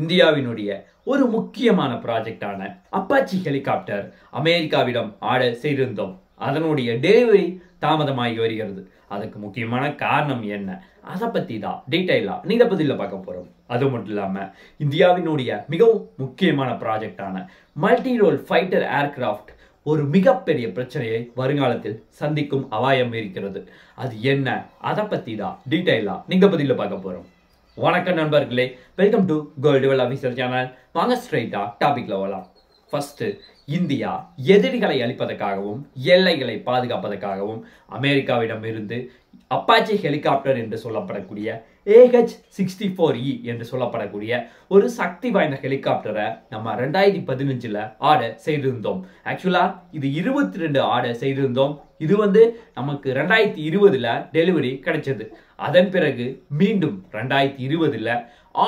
இந்தியாவினுடைய ஒரு முக்கியமான ப்ராஜெக்டான அப்பாச்சி ஹெலிகாப்டர் அமெரிக்காவிடம் ஆர்டர் செய்திருந்தோம். அதனுடைய டெலிவரி தாமதமாகி வருகிறது. அதுக்கு முக்கியமான காரணம் என்ன, அதை பத்தி தான் டீட்டெயிலா இந்த பதில பார்க்க போறோம். அது மட்டும் இல்லாம இந்தியாவினுடைய மிகவும் முக்கியமான ப்ராஜெக்டான மல்டி ரோல் ஃபைட்டர் ஏர்கிராஃப்ட் ஒரு மிகப்பெரிய பிரச்சனையை வருங்காலத்தில் சந்திக்கும் அபாயம் இருக்கிறது. அது என்ன, அதை பத்தி தான் டீட்டெயிலா நீங்க பதில பார்க்க போறோம். வணக்கம் நண்பர்களே, welcome to gold well official channel. வாங்க ஸ்ட்ரைட்டா டாபிக்ல வரலாம். ஃபர்ஸ்ட், இந்தியா எதிரிகளை அழிப்பதற்காகவும் எல்லைகளை பாதுகாப்பதற்காகவும் அமெரிக்காவிடம் இருந்து அப்பாச்சி ஹெலிகாப்டர் என்று சொல்லப்படக்கூடிய AH-64E என்று சொல்லப்படக்கூடிய ஒரு சக்தி வாய்ந்த ஹெலிகாப்டரை நம்ம 2015 ஆர்டர் செய்திருந்தோம். ஆக்சுவலா இது 22 ஆர்டர் செய்திருந்தோம். இது நமக்கு 2020 டெலிவரி கிடைச்சது. அதன் பிறகு மீண்டும் 2020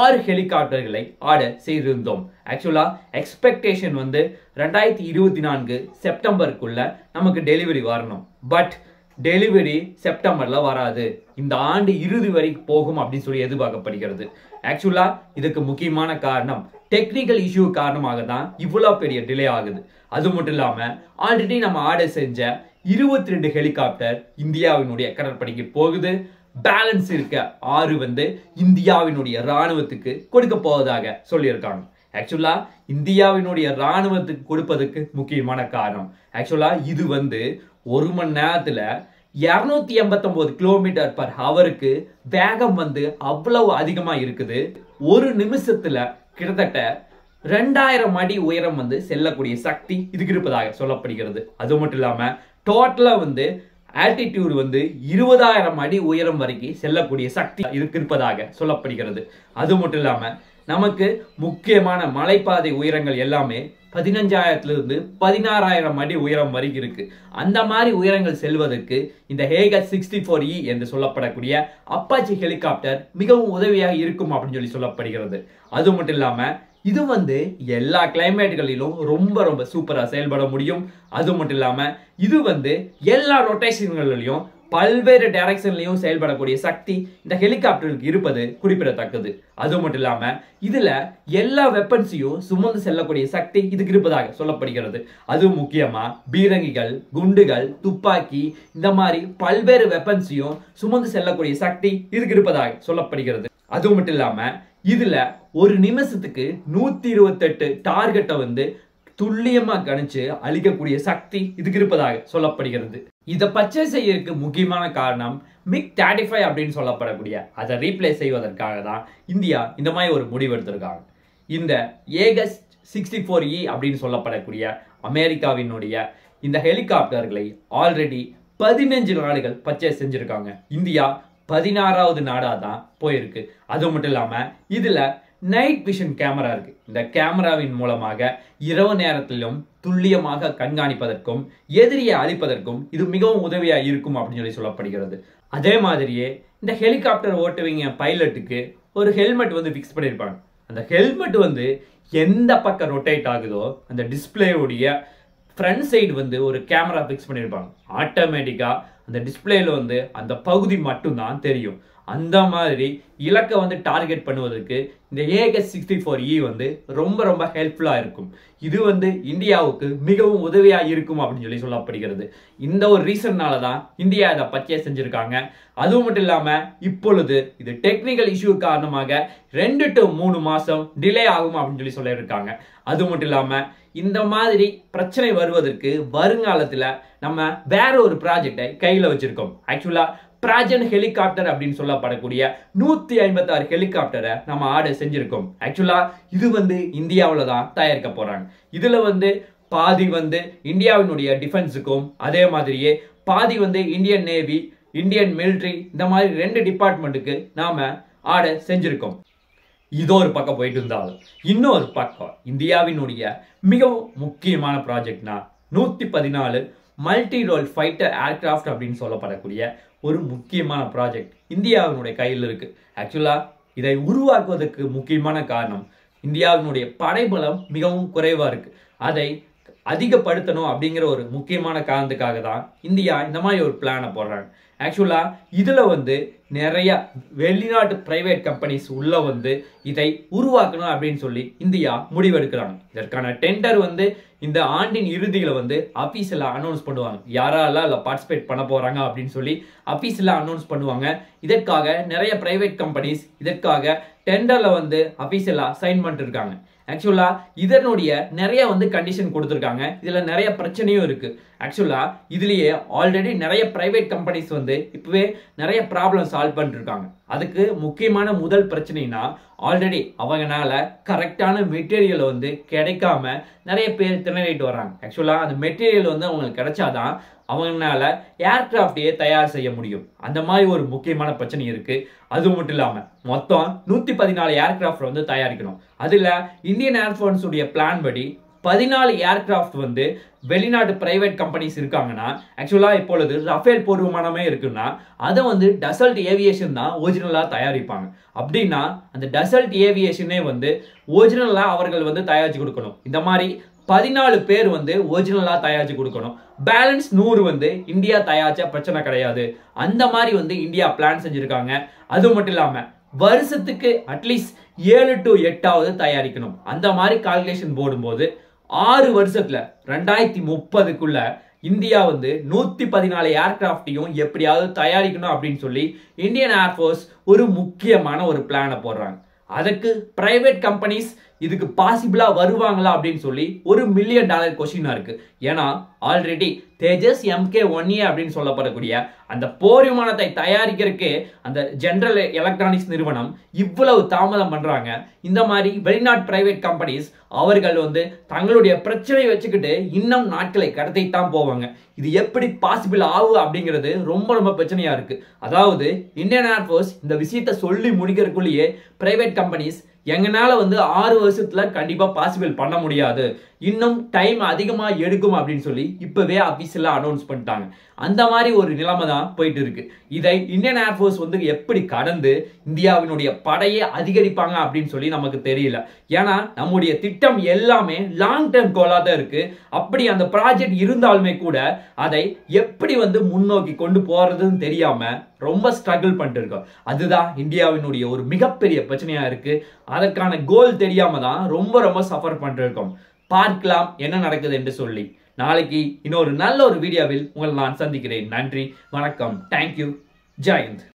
6 ஹெலிகாப்டர்களை ஆர்டர் செய்திருந்தோம். ஆக்சுவலா எக்ஸ்பெக்டேஷன் 2024 செப்டம்பருக்குள்ள நமக்கு டெலிவரி வரணும். பட் டெலிவரி செப்டம்பர்ல வராது, இந்த ஆண்டு இறுதி வரைக்கும் போகும் அப்படின்னு சொல்லி எதிர்பார்க்கப்படுகிறது. ஆக்சுவலா இதுக்கு முக்கியமான காரணம் டெக்னிக்கல் இஷ்யூ காரணமாக தான் இவ்வளவு பெரிய டிலே ஆகுது. அது மட்டும் இல்லாம ஆல்ரெடி நம்ம ஆர்டர் செஞ்ச 22 ஹெலிகாப்டர் இந்தியாவினுடைய கடற்படைக்கு போகுது. பேலன்ஸ் இருக்க 6 இந்தியாவினுடைய ராணுவத்துக்கு கொடுக்க போவதாக சொல்லியிருக்காங்க. ஆக்சுவலா இந்தியாவினுடைய ராணுவத்துக்கு கொடுப்பதற்கு முக்கியமான காரணம் ஆக்சுவலா இது ஒரு மணி நேரத்துல 289 கிலோமீட்டர் பர் ஹவருக்கு வேகம் அவ்வளவு அதிகமா இருக்குது. ஒரு நிமிஷத்துல கிட்டத்தட்ட 2000 அடி உயரம் செல்லக்கூடிய சக்தி இதுக்கு இருப்பதாக சொல்லப்படுகிறது. அது மட்டும் இல்லாம டோட்டலா ஆல்டிடியூட் 20,000 அடி உயரம் வரைக்கும் செல்லக்கூடிய சக்தி இதுக்கு இருப்பதாக சொல்லப்படுகிறது. அது மட்டும் இல்லாம நமக்கு முக்கியமான மலைப்பாதை உயரங்கள் எல்லாமே 15,000 16,000 அடி உயரம் வரைக்கும் இருக்கு. அந்த மாதிரி உயரங்கள் செல்வதற்கு இந்த AH-64E என்று சொல்லப்படக்கூடிய அப்பாச்சி ஹெலிகாப்டர் மிகவும் உதவியாக இருக்கும் அப்படின்னு சொல்லப்படுகிறது. அது மட்டும் இல்லாம இது எல்லா கிளைமேட்களிலும் ரொம்ப சூப்பரா செயல்பட முடியும். அது மட்டும் இல்லாம இது எல்லா ரொட்டேஷன்களிலும் பல்வேறு டைரக்ஷன்லயும் செயல்படக்கூடிய சக்தி இந்த ஹெலிகாப்டருக்கு இருப்பது குறிப்பிடத்தக்கது. அது மட்டும் இல்லாம இதுல எல்லா வெப்பன்ஸையும் சுமந்து செல்லக்கூடிய சக்தி இதுக்கு இருப்பதாக சொல்லப்படுகிறது. அது முக்கியமா பீரங்கிகள், குண்டுகள், துப்பாக்கி, இந்த மாதிரி பல்வேறு வெப்பன்ஸையும் சுமந்து செல்லக்கூடிய சக்தி இதுக்கு இருப்பதாக சொல்லப்படுகிறது. அது மட்டும் இல்லாம இதுல ஒரு நிமிஷத்துக்கு 128 டார்கெட்டை துல்லியமா கணிச்சு அழிக்கக்கூடிய சக்தி இதுக்கு இருப்பதாக சொல்லப்படுகிறது. இதை பர்ச்சேஸ் செய்யறதுக்கு முக்கியமான காரணம் MiG-35 அப்படின்னு சொல்லப்படக்கூடிய அதை ரீப்ளேஸ் செய்வதற்காக தான் இந்தியா இந்த மாதிரி ஒரு முடிவு எடுத்திருக்காங்க. இந்த AH-64E அப்படின்னு சொல்லப்படக்கூடிய அமெரிக்காவினுடைய இந்த ஹெலிகாப்டர்களை ஆல்ரெடி 15 நாடுகள் பர்ச்சேஸ் செஞ்சிருக்காங்க. இந்தியா 16வது நாடா தான் போயிருக்கு. அது மட்டும் இல்லாம இதுல நைட் விஷன் கேமரா இருக்கு. இந்த கேமராவின் மூலமாக இரவு நேரத்திலும் துல்லியமாக கண்காணிப்பதற்கும் எதிரியை அழிப்பதற்கும் இது மிகவும் உதவியா இருக்கும் அப்படின்னு சொல்லப்படுகிறது. அதே மாதிரியே இந்த ஹெலிகாப்டர் ஓட்டுவீங்க பைலட்டுக்கு ஒரு ஹெல்மெட் ஃபிக்ஸ் பண்ணியிருப்பாங்க. அந்த ஹெல்மெட் எந்த பக்கம் ரொட்டேட் ஆகுதோ அந்த டிஸ்பிளேவுடைய ஃப்ரண்ட் சைடு ஒரு கேமரா ஃபிக்ஸ் பண்ணியிருப்பாங்க. ஆட்டோமேட்டிக்கா அந்த டிஸ்பிளேல அந்த பகுதி மட்டும்தான் தெரியும். அந்த மாதிரி இலக்கை டார்கெட் பண்ணுவதற்கு இந்த AH-64E ரொம்ப ஹெல்ப்ஃபுல்லா இருக்கும். இது இந்தியாவுக்கு மிகவும் உதவியா இருக்கும் அப்படின்னு சொல்லப்படுகிறது. இந்த ஒரு ரீசன்னால தான் இந்தியா இதை பர்ச்சேஸ் செஞ்சிருக்காங்க. அது மட்டும் இல்லாம இப்பொழுது இது டெக்னிக்கல் இஷ்யூ காரணமாக 2 to 3 மாசம் டிலே ஆகும் அப்படின்னு சொல்லியிருக்காங்க. அது மட்டும் இல்லாம இந்த மாதிரி பிரச்சனை வருவதற்கு வருங்காலத்துல நம்ம வேற ஒரு ப்ராஜெக்டை கையில வச்சிருக்கோம். ஆக்சுவலா பிராஜன் ஹெலிகாப்டர் அப்படின்னு சொல்லப்படக்கூடிய 156 ஹெலிகாப்டரை நம்ம ஆர்டர் செஞ்சிருக்கோம். ஆக்சுவலா இது இந்தியாவில தான் தயாரிக்க போறாங்க. இதுல பாதி இந்தியாவினுடைய டிஃபென்ஸுக்கும் அதே மாதிரியே பாதி இந்தியன் நேவி, இந்தியன் மிலிட்டரி, இந்த மாதிரி 2 டிபார்ட்மெண்ட்டுக்கு நாம ஆர்டர் செஞ்சிருக்கோம். இதோ ஒரு பக்கம் போயிட்டு இருந்தாலும் இன்னொரு பக்கம் இந்தியாவினுடைய மிகவும் முக்கியமான ப்ராஜெக்ட்னா 114 மல்டி ரோல் ஃபைட்டர் ஏர்கிராஃப்ட் அப்படின்னு சொல்லப்படக்கூடிய ஒரு முக்கியமான ப்ராஜெக்ட் இந்தியாவினுடைய கையில் இருக்கு. ஆக்சுவலா இதை உருவாக்குவதற்கு முக்கியமான காரணம் இந்தியாவினுடைய படைபலம் மிகவும் குறைவா இருக்கு. அதை அதிகப்படுத்தணும் அப்படிங்கிற ஒரு முக்கியமான காரணத்துக்காக தான் இந்தியா இந்த மாதிரி ஒரு பிளானை போடுறாங்க. ஆக்சுவலா இதுல நிறைய வெளிநாட்டு பிரைவேட் கம்பெனிஸ் உள்ள வந்து இதை உருவாக்கணும் அப்படின்னு சொல்லி இந்தியா முடிவெடுக்கிறாங்க. இதற்கான டெண்டர் வந்து இந்த ஆண்டின் இறுதியில வந்து அபிஷியலா அனௌன்ஸ் பண்ணுவாங்க. யாரெல்லாம் பார்ட்டிசிபேட் பண்ண போறாங்க அப்படின்னு சொல்லி அபிஷியலா அனௌன்ஸ் பண்ணுவாங்க. இதற்காக நிறைய பிரைவேட் கம்பெனிஸ் இதற்காக டெண்டர்ல வந்து அபிஷியலா சைன் பண்ணிட்டு இருக்காங்க. ஆக்சுவலா இதனுடைய நிறைய வந்து கண்டிஷன் கொடுத்துருக்காங்க. இதுல நிறைய பிரச்சனையும் இருக்கு. ஆக்சுவலா இதுலயே ஆல்ரெடி நிறைய பிரைவேட் கம்பெனிஸ் வந்து இப்பவே நிறைய ப்ராப்ளம் சால்வ் பண்ணிட்டு இருக்காங்க. அதுக்கு முக்கியமான முதல் பிரச்சனைனா ஆல்ரெடி அவங்கனால கரெக்டான மெட்டீரியல் வந்து கிடைக்காம நிறைய பேர் திணறிட்டு வர்றாங்க. ஆக்சுவலா அந்த மெட்டீரியல் வந்து அவங்களுக்கு கிடைச்சாதான் அவங்களால ஏர்கிராஃப்டையே தயார் செய்ய முடியும். அந்த மாதிரி ஒரு முக்கியமான பிரச்சனை இருக்கு. அது மட்டும் இல்லாம மொத்தம் 114 ஏர்கிராஃப்ட் வந்து தயாரிக்கணும். அதுல இந்தியன் ஏர்ஃபோர்ஸ் உடைய பிளான் படி 14 ஏர்கிராஃப்ட் வந்து வெளிநாட்டு பிரைவேட் கம்பெனிஸ் இருக்காங்கன்னா, ஆக்சுவலா இப்பொழுது ரஃபேல் போர் விமானமே இருக்குன்னா அதை வந்து டசல்ட் ஏவியேஷன் தான் ஒரிஜினலா தயாரிப்பாங்க. அப்படின்னா அந்த டசல்ட் ஏவியேஷனே வந்து ஒரிஜினலா அவர்கள் வந்து தயாரிச்சு கொடுக்கணும். இந்த மாதிரி 14 பேர் வந்து ஒரிஜினலா தயாரிச்சு கொடுக்கணும். பேலன்ஸ் 100 வந்து இந்தியா தயாரிச்சா பிரச்சனை கிடையாது. அந்த மாதிரி வந்து இந்தியா பிளான் செஞ்சிருக்காங்க. அது மட்டும் இல்லாம வருஷத்துக்கு அட்லீஸ்ட் 7 to 8 தயாரிக்கணும். அந்த மாதிரி கால்குலேஷன் போடும்போது 6 வருஷத்துல 2030க்குள்ள இந்தியா வந்து 114 ஏர்கிராஃப்டையும் எப்படியாவது தயாரிக்கணும் அப்படின்னு சொல்லி இந்தியன் ஏர்ஃபோர்ஸ் ஒரு முக்கியமான ஒரு பிளானை போடுறாங்க. அதுக்கு பிரைவேட் கம்பெனிஸ் இதுக்கு பாசிபிளா வருவாங்களா அப்படின்னு சொல்லி $1 மில்லியன் கொஸ்டினா இருக்கு. ஏன்னா ஆல்ரெடி தேஜஸ் MK1A அப்படின்னு சொல்லப்படக்கூடிய அந்த போர் விமானத்தை தயாரிக்கிறதுக்கு அந்த ஜெனரல் எலக்ட்ரானிக்ஸ் நிறுவனம் இவ்வளவு தாமதம் பண்றாங்க. இந்த மாதிரி வெளிநாட்டு பிரைவேட் கம்பெனிஸ் அவர்கள் வந்து தங்களுடைய பிரச்சனை வச்சுக்கிட்டு இன்னும் நாட்களை கடத்தித்தான் போவாங்க. இது எப்படி பாசிபிள் ஆகும் அப்படிங்கிறது ரொம்ப ரொம்ப பிரச்சனையா இருக்கு. அதாவது இந்தியன் ஏர்ஃபோர்ஸ் இந்த விஷயத்தை சொல்லி முடிக்கிறதுக்குள்ளேயே பிரைவேட் கம்பெனிஸ் எங்கனால வந்து 6 வருஷத்துல கண்டிப்பா பாசிபிள் பண்ண முடியாது, இன்னும் டைம் அதிகமா எடுக்கும் அப்படின்னு சொல்லி இப்பவே அபிஷியலா அனௌன்ஸ் பண்ணிட்டாங்க. அந்த மாதிரி ஒரு நிலைமை தான் போயிட்டு இருக்கு. இதை இந்தியன் ஏர்ஃபோர்ஸ் வந்து எப்படி கடந்து இந்தியாவினுடைய படையை அதிகரிப்பாங்க அப்படின்னு சொல்லி நமக்கு தெரியல. ஏன்னா நம்முடைய திட்டம் எல்லாமே லாங் டேர்ம் கோலா தான் இருக்கு. அப்படி அந்த ப்ராஜெக்ட் இருந்தாலுமே கூட அதை எப்படி வந்து முன்னோக்கி கொண்டு போறதுன்னு தெரியாம ரொம்ப ஸ்ட்ரகிள் பண்ணிட்டு இருக்கோம். அதுதான் இந்தியாவினுடைய ஒரு மிகப்பெரிய பிரச்சனையா இருக்கு. அதற்கான கோல் தெரியாம தான் ரொம்ப ரொம்ப சஃபர் பண்ணிட்டு இருக்கோம். பார்க்கலாம் என்ன நடக்குது என்று சொல்லி. நாளைக்கு இன்னொரு நல்ல ஒரு வீடியோவில் உங்களை நான் சந்திக்கிறேன். நன்றி, வணக்கம், தேங்க்யூ, ஜெய் ஹிந்த்.